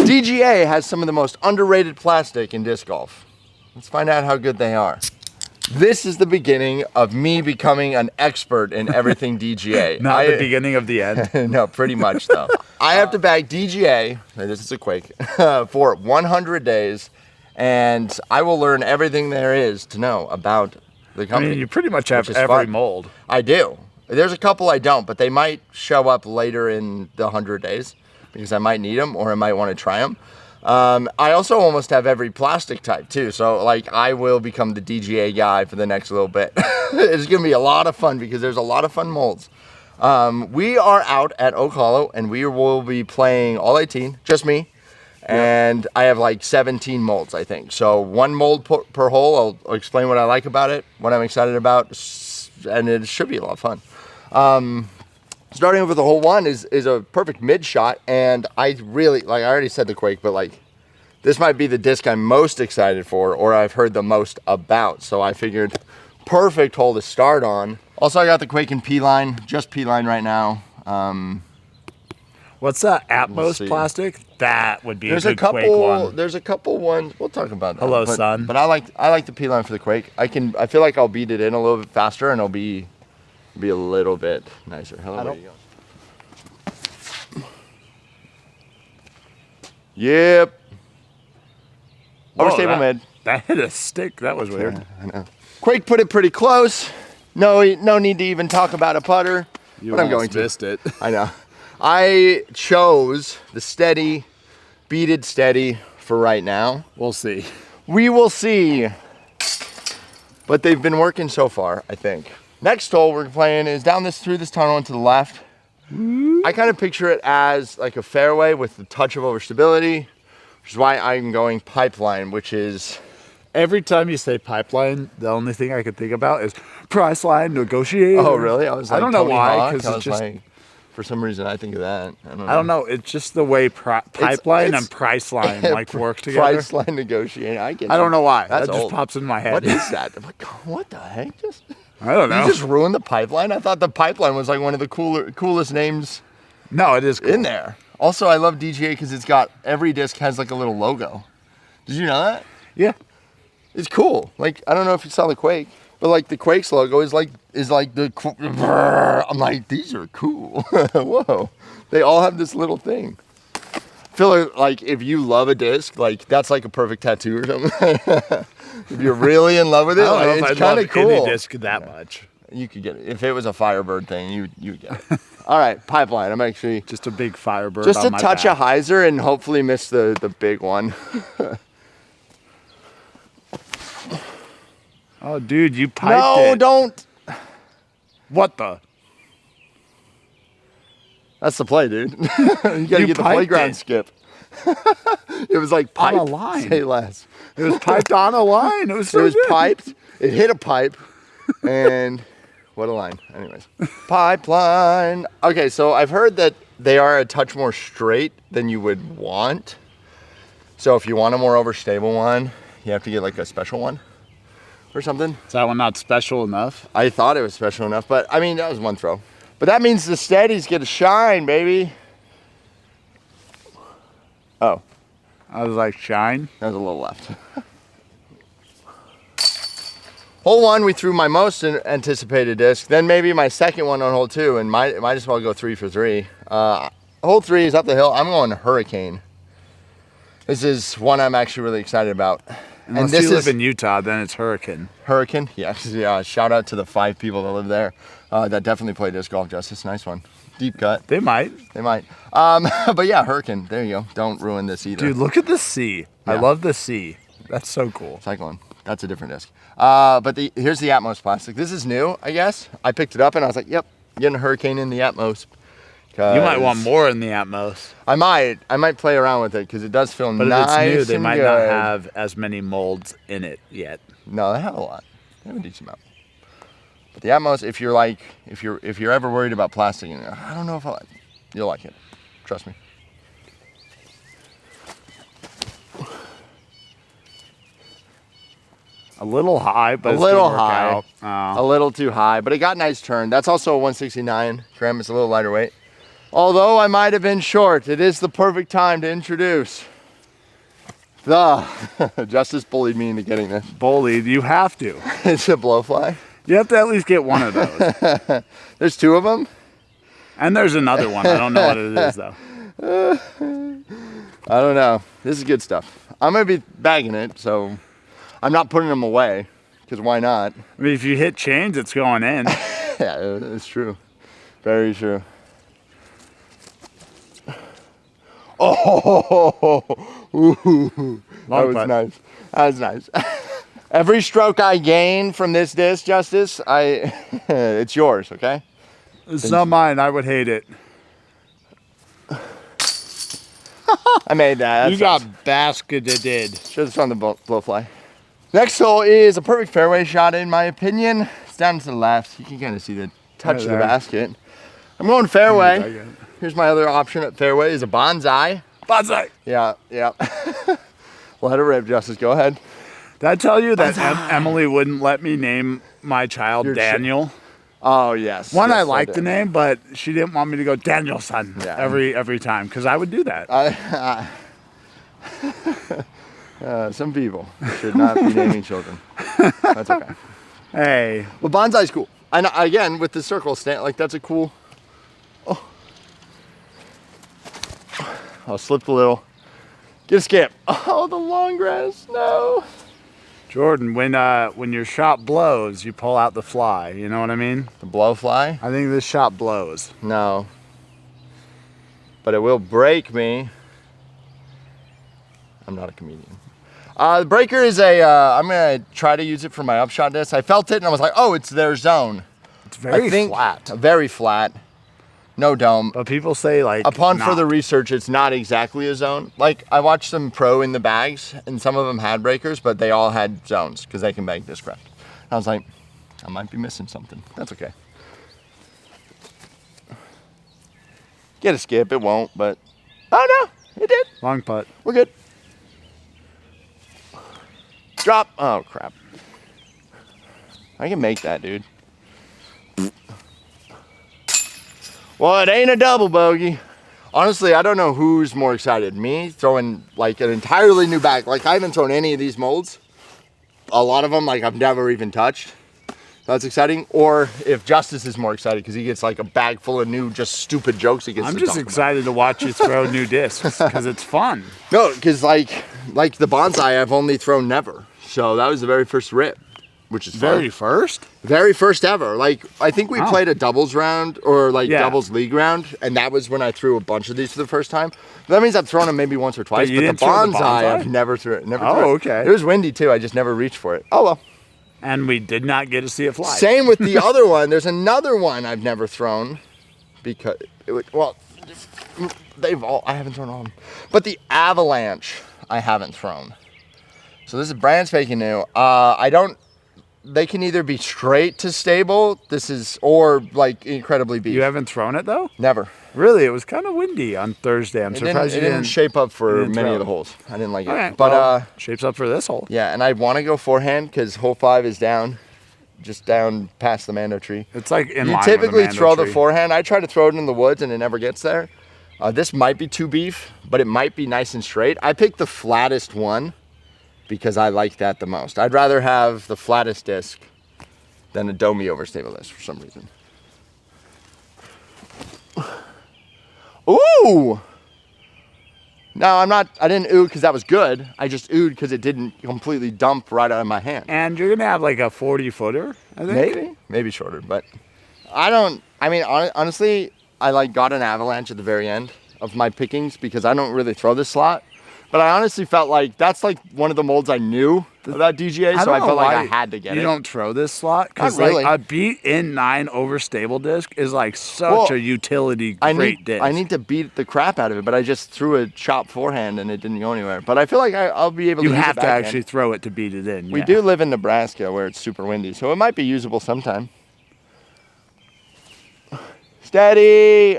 DGA has some of the most underrated plastic in disc golf. Let's find out how good they are. This is the beginning of me becoming an expert in everything DGA. Not the beginning of the end. No, pretty much though. I have to bag DGA, this is a Quake, for 100 days, and I will learn everything there is to know about the company. I mean, you pretty much have every mold. I do. There's a couple I don't, but they might show up later in the 100 days because I might need them or I might want to try them. I also almost have every plastic type too. So like I will become the DGA guy for the next little bit. It's going to be a lot of fun because there's a lot of fun molds. We are out at Oak Hollow and we will be playing all 18, just me. And I have like 17 molds, I think. So one mold per hole. I'll explain what I like about it, what I'm excited about, and it should be a lot of fun. Starting over the hole one is a perfect mid shot, and I really, like I already said the Quake, but like this might be the disc I'm most excited for or I've heard the most about. So I figured perfect hole to start on. Also, I got the Quake in P-line, just P-line right now. What's that Atmos plastic? That would be a good Quake one. There's a couple ones. We'll talk about that. Hello, son. But I like the P-line for the Quake. I feel like I'll beat it in a little bit faster and it'll be a little bit nicer. Hello, where are you going? Yep. Overstable mid. That hit a stick. That was weird. Yeah, I know. Quake put it pretty close. No need to even talk about a putter. But I'm going to. Missed it. I know. I chose the steady, beaded steady for right now. We'll see. We will see. But they've been working so far, I think. Next hole we're playing is down through this tunnel and to the left. I kind of picture it as like a fairway with a touch of overstability, which is why I'm going pipeline, which is... Every time you say pipeline, the only thing I could think about is price line negotiator. Oh, really? I was like, I don't know why, because it's just... Like, for some reason, I think of that. I don't know. It's just the way pipeline and price line like work together. Price line negotiator. I get. I don't know why. That's that just old. Pops in my head. What is that? I'm like, what the heck? I don't know. You just ruined the pipeline. I thought the pipeline was like one of the coolest names. No, it is cool. In there. Also, I love DGA because it's got every disc has like a little logo. Did you know that? Yeah. It's cool. Like I don't know if you saw the Quake. But like the Quake's logo is like the. I'm like, these are cool. Whoa, they all have this little thing. I feel like if you love a disc, like that's like a perfect tattoo or something. If you're really in love with it, like, it's kind of cool. Any disc that much. You could get it if it was a Firebird thing. You would get it. All right, pipeline. I'm actually just a big Firebird. Just a touch of hyzer and hopefully miss the big one. Oh, dude, you piped it. No, don't. What the? That's the play, dude. You gotta get the playground skip. It was like piped. On a line. Say less. It was piped on a line. It was so good. Piped. It hit a pipe. And what a line. Anyways. Pipeline. Okay, so I've heard that they are a touch more straight than you would want. So if you want a more overstable one, you have to get like a special one. Or something. Is that one not special enough? I thought it was special enough, but I mean, that was one throw. But that means the steadies get a shine, baby. Oh. I was like, shine? That was a little left. Hole one, we threw my most anticipated disc. Then maybe my second one on hole two, and might as well go 3 for 3. Hole 3 is up the hill. I'm going Hurricane. This is one I'm actually really excited about. Unless you live in Utah, then it's Hurricane. Hurricane, yes. Yeah, shout out to the 5 people that live there that definitely play disc golf. Justice, nice one. Deep cut. They might. But yeah, Hurricane. There you go. Don't ruin this either. Dude, look at the C. Yeah. I love the C. That's so cool. Cyclone. That's a different disc. But here's the Atmos plastic. This is new, I guess. I picked it up and I was like, yep, getting a Hurricane in the Atmos. You might want more in the Atmos. I might play around with it because it does feel nice. But if it's new, they might not good. have as many molds in it yet. No, they have a lot. They have a decent amount. But the Atmos, if you're ever worried about plastic, I don't know if you'll like it. Trust me. A little high, but a little high. A little too high, but it got a nice turn. That's also a 169 gram. It's a little lighter weight. Although I might have been short, it is the perfect time to introduce Justice bullied me into getting this. Bullied, you have to. It's a blowfly. You have to at least get one of those. There's 2 of them. And there's another one. I don't know what it is, though. I don't know. This is good stuff. I'm going to be bagging it, so I'm not putting them away, because why not? I mean, if you hit chains, it's going in. Yeah, it's true. Very true. Oh, that was nice. That was nice. Every stroke I gain from this disc, Justice, it's yours, okay? It's not mine. I would hate it. I made that. You got basketed. Should have thrown the blowfly. Next hole is a perfect fairway shot, in my opinion. It's down to the left. You can kind of see the touch of the basket. I'm going fairway. Here's my other option at fairway is a bonsai. Bonsai. Yeah. Let it rip, Justice. Go ahead. Did I tell you that Emily wouldn't let me name my child Daniel? Oh, yes. One, yes, I liked the name, but she didn't want me to go Danielson every time, because I would do that. Some people should not be naming children. That's okay. Hey. But bonsai's cool. And again, with the circle stand, like that's a cool. Oh, slipped a little. Get a skip. Oh, the long grass. No. Jordan, when your shot blows, you pull out the fly. You know what I mean? The blow fly? I think this shot blows. No. But it will break me. I'm not a comedian. The breaker is I'm going to try to use it for my upshot disc. I felt it and I was like, oh, it's their zone. It's very flat. Very flat. No dome. But people say like upon further research, it's not exactly a zone. Like I watched some pro in the bags and some of them had breakers, but they all had zones because they can bag discraft. I was like, I might be missing something. That's okay. Get a skip, it won't, but oh no, it did. Long putt. We're good. Drop. Oh crap. I can make that, dude. Well, it ain't a double bogey. Honestly, I don't know who's more excited. Me throwing like an entirely new bag. Like I haven't thrown any of these molds. A lot of them like I've never even touched. That's exciting. Or if Justice is more excited because he gets like a bag full of new just stupid jokes he gets I'm to just talk excited to watch you throw new discs because it's fun. No, because like the bonsai I've only thrown never. So that was the very first rip. Which is fun. Very first? Very first ever. Like, I think we played a doubles round or like doubles league round, and that was when I threw a bunch of these for the first time. That means I've thrown them maybe once or twice, but the bonsai, I've never threw it. Okay. It was windy too, I just never reached for it. Oh well. And we did not get to see it fly. Same with the other one. There's another one I've never thrown because, I haven't thrown all of them. But the avalanche, I haven't thrown. So this is brand spanking new. They can either be straight to stable, or like incredibly beef. You haven't thrown it though? Never. Really? It was kind of windy on Thursday. I'm surprised you didn't shape up for many of the holes. I didn't like it. Right, but well, shapes up for this hole. Yeah, and I want to go forehand because hole 5 is down, just down past the mando tree. It's like in line You with typically the throw tree. the forehand. I try to throw it in the woods and it never gets there. This might be too beef, but it might be nice and straight. I picked the flattest one because I like that the most. I'd rather have the flattest disc than a domey over stable disc for some reason. Ooh! No, I didn't ooh because that was good. I just oohed because it didn't completely dump right out of my hand. And you're going to have like a 40-footer, I think? Maybe shorter, but honestly, I got an avalanche at the very end of my pickings because I don't really throw this slot. But I honestly felt like that's like one of the molds I knew about DGA, so I felt like I had to get it. You don't throw this slot? Because really. like a beat in 9 over stable disc is like such a utility great disc. I need to beat the crap out of it, but I just threw a chop forehand and it didn't go anywhere. But I feel like I'll be able to use it You have to backhand. actually throw it to beat it in. We do live in Nebraska where it's super windy, so it might be usable sometime. Steady!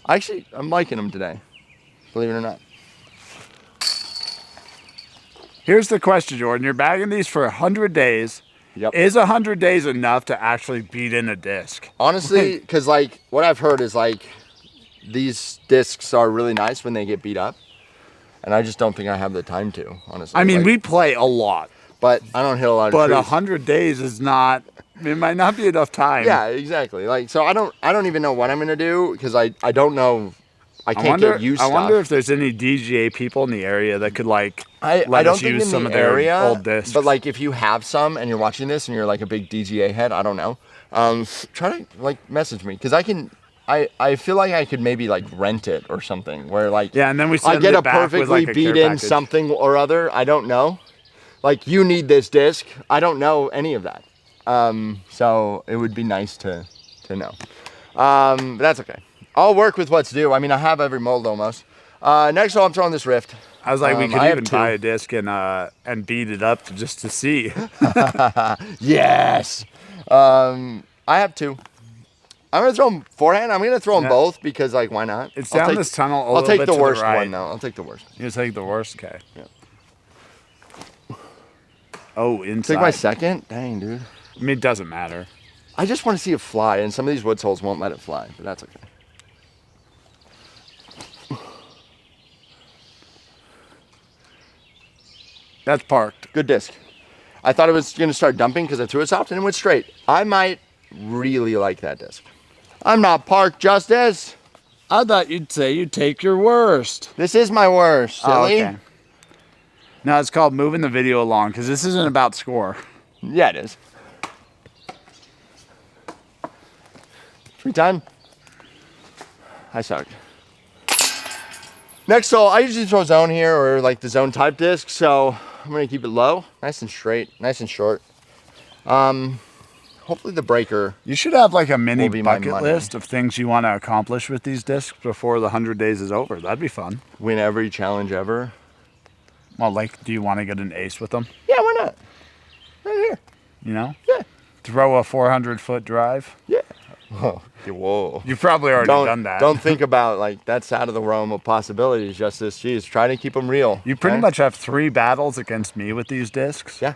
Actually, I'm liking them today. Believe it or not. Here's the question, Jordan. You're bagging these for 100 days. Yep. Is 100 days enough to actually beat in a disc? Honestly, because like what I've heard is like these discs are really nice when they get beat up. And I just don't think I have the time to, honestly. I mean, Like, we play a lot, but I don't hit a lot of but trees. 100 days is not. It might not be enough time. Yeah, exactly. Like, so I don't even know what I'm gonna do because I don't know. I can't get used I stuff. wonder if there's any DGA people in the area that could like I let don't us think use in some the of their area, old discs. but like if you have some and you're watching this and you're like a big DGA head, I don't know. Try to like message me because I feel like I could maybe like rent it or something where like yeah, and then we I send get it a back with, perfectly like, a care beat in package. something or other. I don't know. Like you need this disc. I don't know any of that. So it would be nice to know. But that's okay. I'll work with what's due. I mean, I have every mold almost. Next hole, I'm throwing this Rift. I was like, we could I have even two. buy a disc and beat it up just to see. Yes. I have two. I'm gonna throw them forehand. I'm gonna throw them Yeah. both because like why not? It's I'll down take, this tunnel a I'll little take bit the to worst the right. one though. I'll take the worst. You take the worst, okay. Yeah. Oh, inside. Take my second. Dang, dude. I mean, it doesn't matter. I just want to see it fly, and some of these woods holes won't let it fly, but that's okay. That's parked. Good disc. I thought it was gonna start dumping because I threw it soft and it went straight. I might really like that disc. I'm not parked, Justice. I thought you'd say you'd take your worst. This is my worst, silly. Oh, okay. No, it's called moving the video along because this isn't about score. Yeah, it is. Free time. I suck. Next hole, I usually throw zone here or like the zone type disc, so I'm gonna keep it low, nice and straight, nice and short. Hopefully the breaker. You should have like a mini Will be my bucket money. list of things you want to accomplish with these discs before the 100 days is over. That'd be fun. Win every challenge ever. Well, like, do you want to get an ace with them? Yeah, why not? Right here. You know? Yeah. Throw a 400-foot drive? Yeah. Oh, whoa. You've probably already done that. Don't think about like that's out of the realm of possibilities. Justice, geez, try to keep them real. You pretty okay? much have 3 battles against me with these discs. Yeah,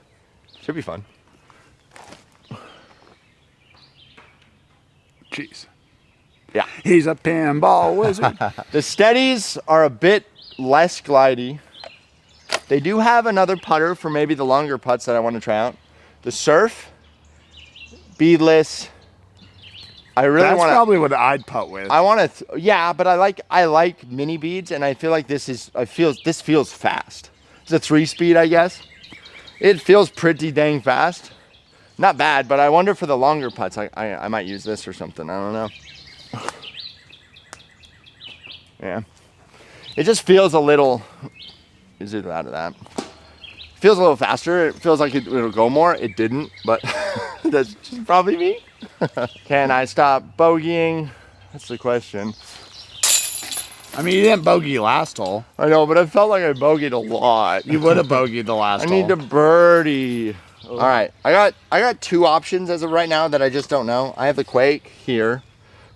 should be fun. Jeez. Yeah. He's a pinball wizard. The steadies are a bit less glidey. They do have another putter for maybe the longer putts that I want to try out. The surf, beadless. I really That's want to. probably what I'd putt with. I want to. Yeah, but I like mini beads, and I feel like this feels fast. It's a 3-speed, I guess. It feels pretty dang fast. Not bad, but I wonder for the longer putts, I might use this or something. I don't know. Yeah. It just feels a little. Is it out of that? Feels a little faster. It feels like it'll go more. It didn't, but that's just probably me. Can I stop bogeying? That's the question. I mean, you didn't bogey last hole. I know, but I felt like I bogeyed a lot. You would have bogeyed the last I hole. need to birdie. All right, I got 2 options as of right now that I just don't know. I have the Quake here.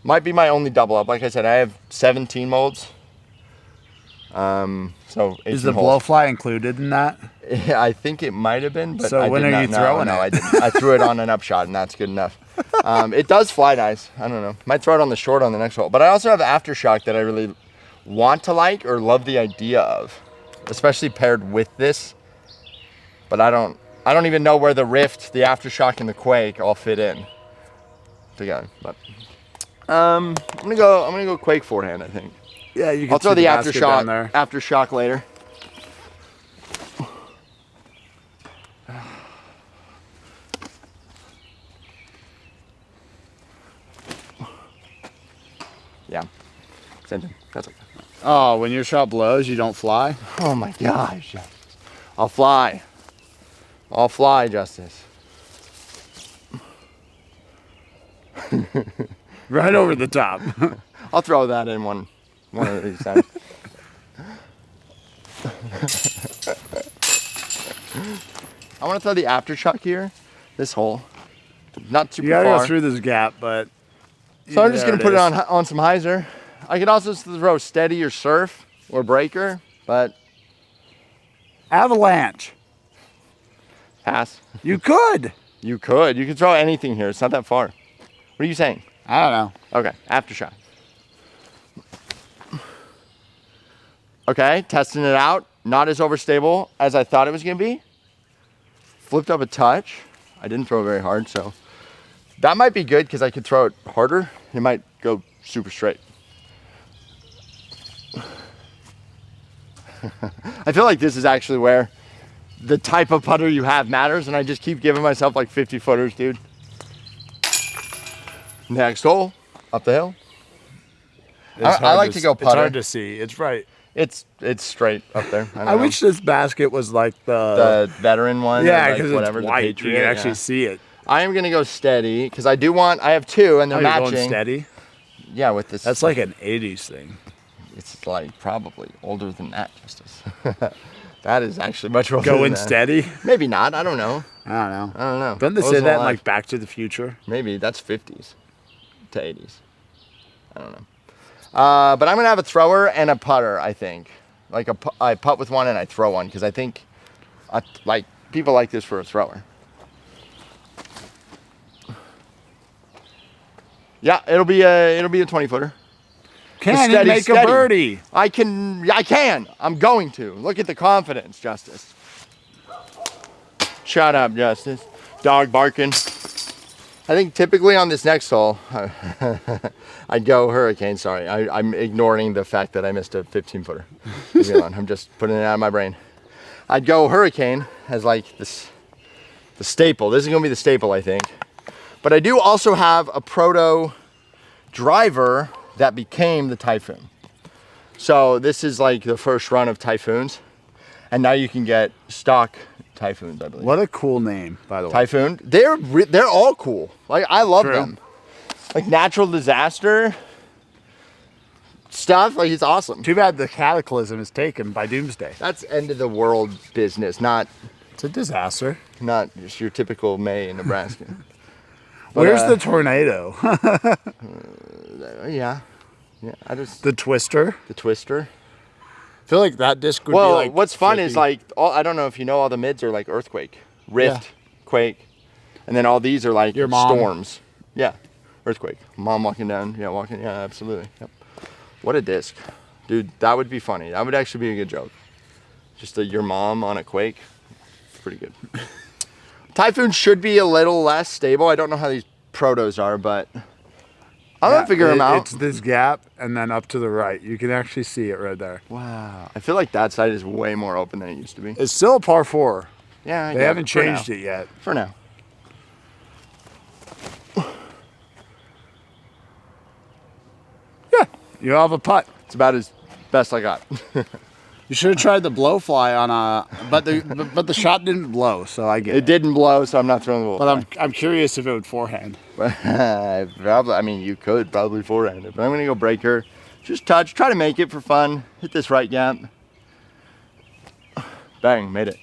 Might be my only double up. Like I said, I have 17 molds. So 18 Is the holes. blowfly included in that? Yeah, I think it might have been, but So I when did are not you know. throwing No, it? I didn't. I threw it on an upshot, and that's good enough. It does fly nice. I don't know. Might throw it on the short on the next hole. But I also have aftershock that I really want to like or love the idea of, especially paired with this. But I don't even know where the Rift, the aftershock, and the Quake all fit in together. But I'm gonna go Quake forehand. I think. Yeah, you can I'll throw see the basket down aftershock there. aftershock later. Yeah, same thing. That's okay. Oh, when your shot blows, you don't fly? Oh my gosh. I'll fly. I'll fly, Justice. Right over the top. I'll throw that in one of these times. I want to throw the aftershock here, this hole. Not super You gotta far. go through this gap, but... So I'm just there gonna put it is. on some hyzer. I could also throw steady or surf or breaker, but Avalanche. pass. You could. You could. You could throw anything here. It's not that far. What are you saying? I don't know. Okay, aftershock. Okay, testing it out. Not as overstable as I thought it was gonna be. Flipped up a touch. I didn't throw it very hard, so that might be good because I could throw it harder. It might go super straight. I feel like this is actually where the type of putter you have matters, and I just keep giving myself like 50 footers, dude. Next hole, up the hill. I like to go putter. It's hard to see. It's right. It's straight up there. I wish this basket was like the veteran one. Yeah, like because whatever, it's the white. Patriot, You can actually see it. I am gonna go steady because I have two and they're You're matching. going steady? Yeah, with this. That's like an 80s thing. It's like probably older than that, Justice. That is actually much older Going than that. Steady? Maybe not. I don't know. I don't know. Don't they say that in like Back to the Future? Maybe that's 50s to 80s. I don't know. But I'm gonna have a thrower and a putter. I think, like I putt with one and I throw one because I think, like people like this for a thrower. Yeah, it'll be a 20-footer. Can he make a birdie? I can. I'm going to. Look at the confidence, Justice. Shut up, Justice. Dog barking. I think typically on this next hole, I'd go hurricane. Sorry, I'm ignoring the fact that I missed a 15-footer. Leave me alone. I'm just putting it out of my brain. I'd go hurricane as like the staple. This is gonna be the staple, I think. But I do also have a proto driver that became the Typhoon. So this is like the first run of Typhoons, and now you can get stock Typhoons, I believe. What a cool name, by the way. Typhoon. They're all cool. Like I love them. Like natural disaster stuff. Like it's awesome. Too bad the Cataclysm is taken by Doomsday. That's end of the world business. It's a disaster. Not just your typical May in Nebraska. Where's the tornado? Yeah. The Twister. The Twister. I feel like that disc would be like. What's fun is like I don't know if you know, all the mids are like earthquake, rift, quake, and then all these are like your mom. Storms. Yeah, earthquake. Mom walking down. Yeah, walking. Yeah, absolutely. Yep. What a disc, dude. That would be funny. That would actually be a good joke. Just your mom on a quake. Pretty good. Typhoon should be a little less stable. I don't know how these protos are, but I'm gonna figure them out. It's this gap and then up to the right. You can actually see it right there. Wow. I feel like that side is way more open than it used to be. It's still a par 4. Yeah, they haven't changed it yet. For now. Yeah, you have a putt. It's about as best I got. You should have tried the blow fly on but the shot didn't blow, so I get it. It didn't blow, so I'm not throwing the blow. But I'm curious if it would forehand. Probably. I mean, you could probably forehand it, but I'm gonna go breaker. Just touch, try to make it for fun. Hit this right gap. Bang, made it.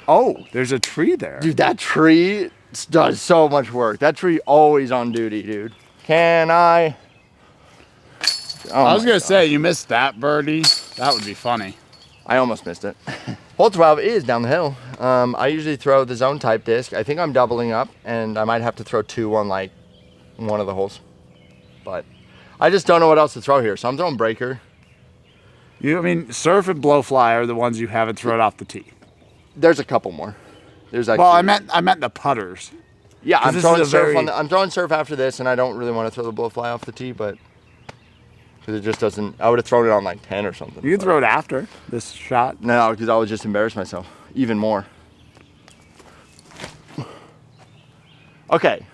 Oh, there's a tree there. Dude, that tree does so much work. That tree always on duty, dude. Can I? Oh, I was gonna say you missed that birdie. That would be funny. I almost missed it. Hole 12 is down the hill. I usually throw the zone type disc. I think I'm doubling up, and I might have to throw 2 on like one of the holes. But I just don't know what else to throw here, so I'm throwing breaker. I mean, surf and blow fly are the ones you haven't thrown off the tee. There's a couple more. There's actually. Well, I meant the putters. Yeah, I'm throwing surf I'm throwing surf after this, and I don't really want to throw the blow fly off the tee, but. Because it just doesn't, I would have thrown it on like 10 or something. You can throw it after this shot. No, because I would just embarrass myself even more. Okay.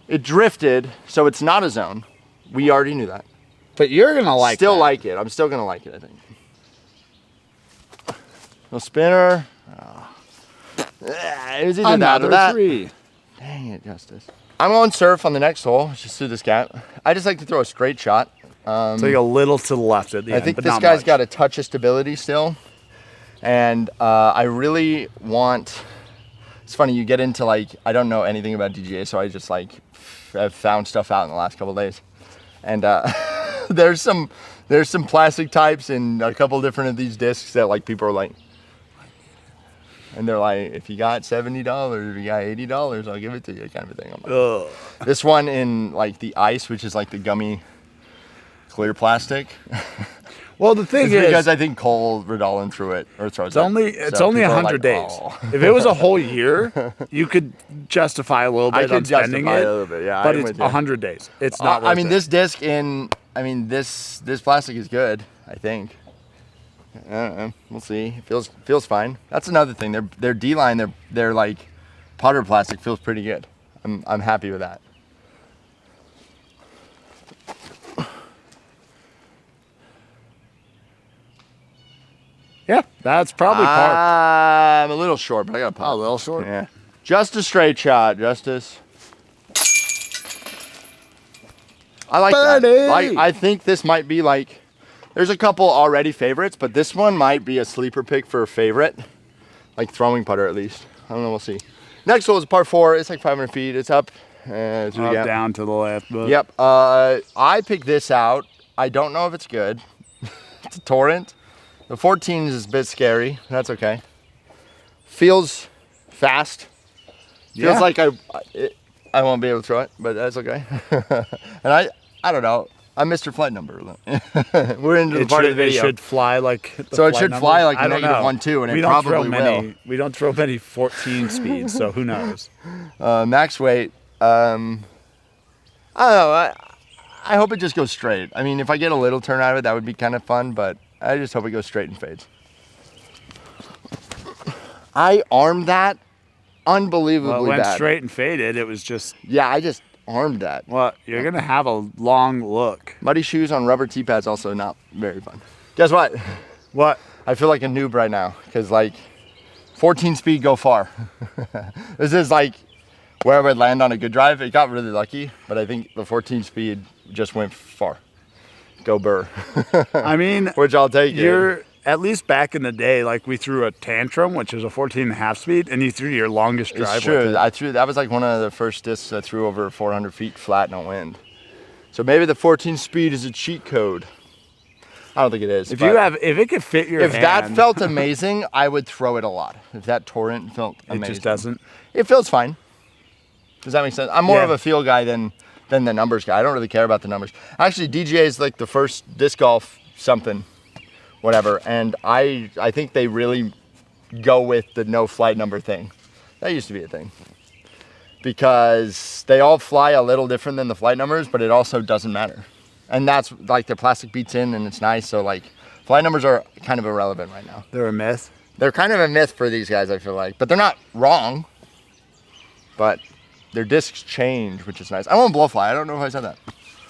It drifted, so it's not a zone. We already knew that. But you're going to like it. Still like it. I'm still going to like it, I think. No spinner. Oh. It was either that or that. Dang it, Justice. I'm going surf on the next hole, just through this gap. I just like to throw a straight shot. It's like a little to the left at the end, I think but this not guy's much. got a touch of stability still. And I really want, it's funny, you get into like, I don't know anything about DGA, so I just like, I've found stuff out in the last couple of days. And there's some plastic types and a couple different of these discs that like people are like, and they're like, if you got $70, if you got $80, I'll give it to you, kind of a thing. I'm like, this one in like the ice, which is like the gummy clear plastic. Well, the thing It's is, because I think Cole Redolin threw it or throws it's only 100 days. If it was a whole year, you could justify a little bit on spending it. A little bit, yeah. But it's 100 days. It's not. I mean, worth this disc this plastic is good. I think. I don't know. We'll see. It feels fine. That's another thing. Their D-line, their like putter plastic feels pretty good. I'm happy with that. Yeah, that's probably parked. I'm a little short, but I got a putt. A little short. Yeah. Just a straight shot, Justice. I like that. Like, I think this might be like. There's a couple already favorites, but this one might be a sleeper pick for a favorite. Like throwing putter at least. I don't know, we'll see. Next hole is par 4. It's like 500 feet. It's up. Up, down to the left. But. Yep. I picked this out. I don't know if it's good. It's a torrent. The 14 is a bit scary. That's okay. Feels fast. Feels like I won't be able to throw it, but that's okay. And I don't know. I'm Mr. Flight Number. We're into the part of the video. It should fly like the so it should number. fly like I don't know. -1-2, and it probably will. We don't throw many 14 speeds, so who knows? Max weight. I don't know. I hope it just goes straight. I mean, if I get a little turn out of it, that would be kind of fun, but I just hope it goes straight and fades. I armed that unbelievably well, it went bad. Straight and faded. It was just. Yeah, I just armed that. Well, you're going to have a long look. Muddy shoes on rubber tee pads also not very fun. Guess what? What? I feel like a noob right now because like 14 speed go far. This is like where I would land on a good drive. It got really lucky, but I think the 14 speed just went far. Go Burr. I mean, which I'll take. You're at least back in the day, like we threw a Tantrum, which is a 14.5 speed, and you threw your longest drive. It's true. With it. That was like one of the first discs I threw over 400 feet flat, no wind. So maybe the 14 speed is a cheat code. I don't think it is. If it could fit your hand. If that felt amazing, I would throw it a lot. If that torrent felt amazing. It just doesn't. It feels fine. Does that make sense? I'm more of a feel guy than the numbers guy. I don't really care about the numbers. Actually, DGA is like the first disc golf something, whatever. And I think they really go with the no flight number thing. That used to be a thing. Because they all fly a little different than the flight numbers, but it also doesn't matter. And that's like the plastic beats in and it's nice. So like flight numbers are kind of irrelevant right now. They're a myth. They're kind of a myth for these guys, I feel like. But they're not wrong. But their discs change, which is nice. I won't blow fly. I don't know if I said that.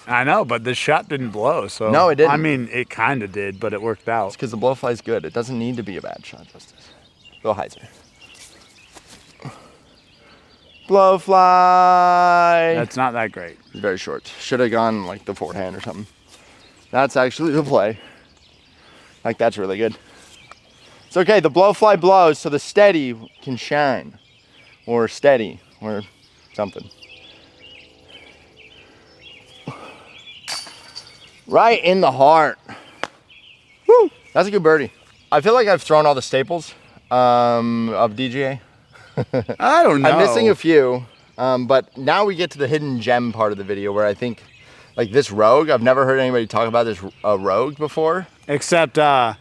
I know, but the shot didn't blow. So no, it didn't. I mean, it kind of did, but it worked out. It's because the blow fly's good. It doesn't need to be a bad shot, Justice. Go Heiser. Blow fly. That's not that great. It's very short. Should have gone like the forehand or something. That's actually the play. Like that's really good. It's okay. The blow fly blows, so the steady can shine, or steady, or something. Right in the heart. Woo! That's a good birdie. I feel like I've thrown all the staples of DGA. I don't know. I'm missing a few, but now we get to the hidden gem part of the video where I think, like this Rogue, I've never heard anybody talk about this Rogue before. Except, what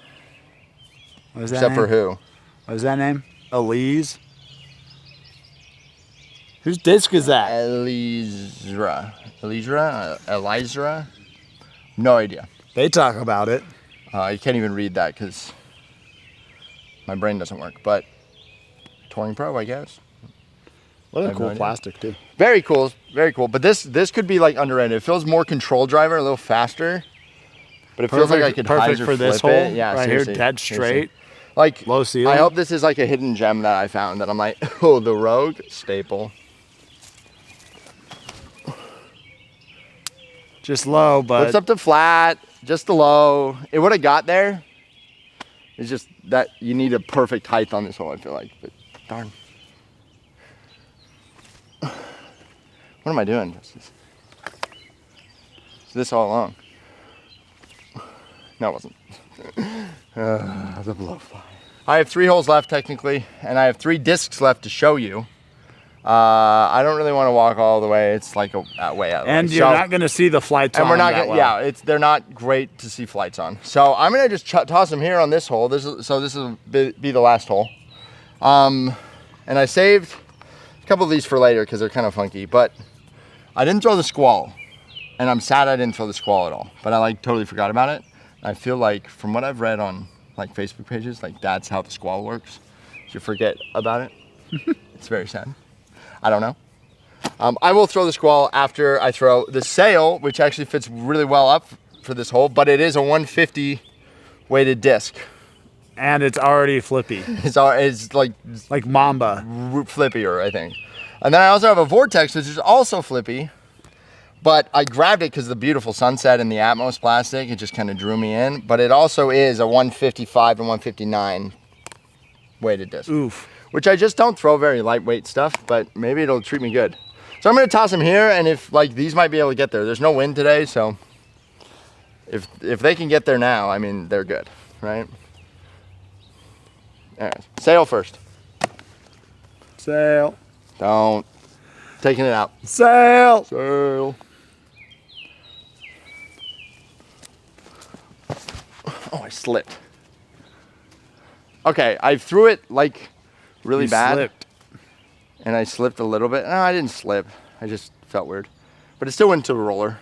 was that Except name? for who? What was that name? Elise? Whose disc is that? Elizra. No idea. They talk about it. I can't even read that because my brain doesn't work, but Touring Pro, I guess. What a cool plastic too. Very cool, very cool. But this could be like underrated. It feels more control driver, a little faster, but it feels like I could perfect hyzer for this flip hole. it. Yeah, right seriously, here, dead straight. Like low ceiling. I hope this is like a hidden gem that I found that I'm like, oh, the Rogue staple. Just low, but Flips up to flat, just the low. It would have got there. It's just that you need a perfect height on this hole, I feel like. But darn. What am I doing, Justice? Is this all along? No, it wasn't. The blow fly. I have 3 holes left technically, and I have 3 discs left to show you. I don't really want to walk all the way. It's like a way out. And you're not going to see the flights on. And we're not going to, yeah, they're not great to see flights on. So I'm going to just toss them here on this hole. This will be the last hole. And I saved a couple of these for later because they're kind of funky. But I didn't throw the squall. And I'm sad I didn't throw the squall at all. But I like totally forgot about it. I feel like from what I've read on like Facebook pages, like that's how the squall works. You forget about it. It's very sad. I don't know. I will throw the squall after I throw the sail, which actually fits really well up for this hole, but it is a 150 weighted disc. And it's already flippy. It's like Mamba. Flippier, I think. And then I also have a Vortex, which is also flippy, but I grabbed it because of the beautiful sunset and the Atmos plastic. It just kind of drew me in, but it also is a 155 and 159 weighted disc. Oof. Which I just don't throw very lightweight stuff, but maybe it'll treat me good. So I'm gonna toss them here, and if like these might be able to get there. There's no wind today, so if they can get there now, I mean, they're good, right? All right, sail first. Sail. Don't. Taking it out. Sail. Sail. Oh, I slipped. Okay, I threw it like really bad. Slipped. And I slipped a little bit. No, I didn't slip. I just felt weird. But it still went to a roller.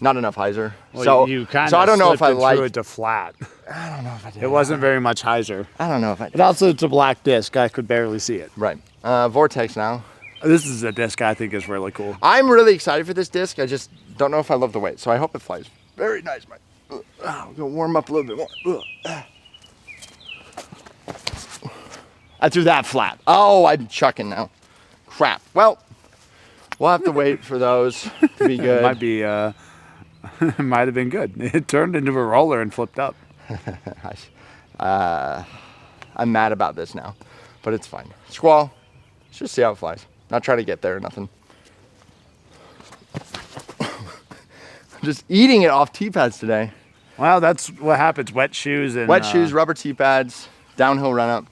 Not enough hyzer. Well, so you kind so of I don't know if I threw it to flat. I don't know if I did. It wasn't very much hyzer. I don't know if I did. But also it's a black disc. I could barely see it. Right. Vortex now. This is a disc I think is really cool. I'm really excited for this disc. I just don't know if I love the weight. So I hope it flies very nice. I'm gonna warm up a little bit more. I threw that flat. Oh, I'm chucking now. Crap. Well, we'll have to wait for those to be good. It might have been good. It turned into a roller and flipped up. I'm mad about this now, but it's fine. Squall. Let's just see how it flies. Not try to get there or nothing. I'm just eating it off tee pads today. Well, that's what happens. Wet shoes and wet shoes, rubber tee pads, downhill run up.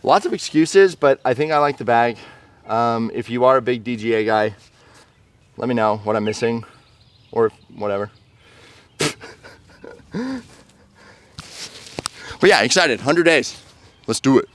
Lots of excuses, but I think I like the bag. If you are a big DGA guy, let me know what I'm missing or whatever. But yeah, excited. 100 days. Let's do it.